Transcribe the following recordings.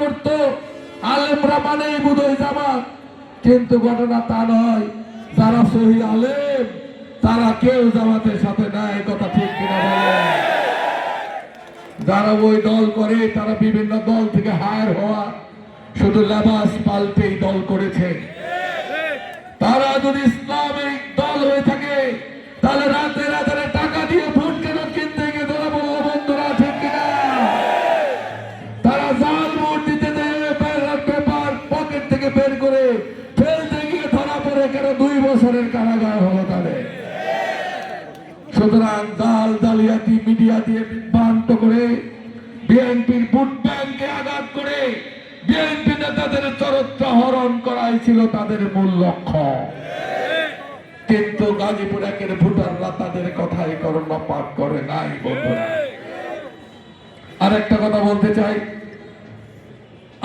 করত আলেমরা মানেই বুঝই জামাত, কিন্তু ঘটনা তা নয়। যারা সহি আলেম তারা কেউ জামাতের সাথে নাই, কথা ঠিক কিনা বলে? যারা ওই দল করে তারা বিভিন্ন দল থেকে হায়ার হওয়া, শুধু লেবাস পাল্টেই দল করেছে। তারা যদি ইসলামিক দল হয়ে থাকে তাহলে রাতে রাতে টাকা দিয়ে ভোট কেন কিনতে গিয়ে ধরা বললো, বন্ধুরা ঠিক কিনা? তারা জাল ভোট দিতে পেপার পকেট থেকে বের করে ফেলতে গিয়ে ধরা পড়ে কেন 2 বছরের কারাগার হলো তাদের। সুতরাং জাল জালিয়াতি মিডিয়া দিয়ে বিভ্রান্ত করে বিএনপির ভোট ব্যাংকে আঘাত করে বিএনপি নেতাদের চরিত্র হরণ করাই ছিল তাদের মূল লক্ষ্য। কিন্তু গাজীপুর একের ভোটাররা তাদের কথাই কর্ণপাত করে নাই। বন্ধুরা, আরেকটা কথা বলতে চাই,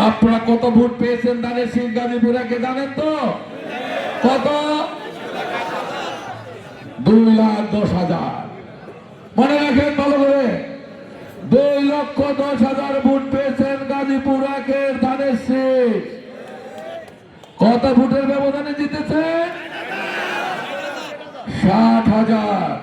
আপনারা কত ভোট পেয়েছেন ধানের শীষ গাজীপুর একে জানেন তো? কত? 2,10,000। মনে রাখেন ভালো করে, 2,10,000 ভোট পেয়েছেন গাজীপুর একের ধানের শীষ। কত ভোটের ব্যবধানে জিতেছেন? 60,000।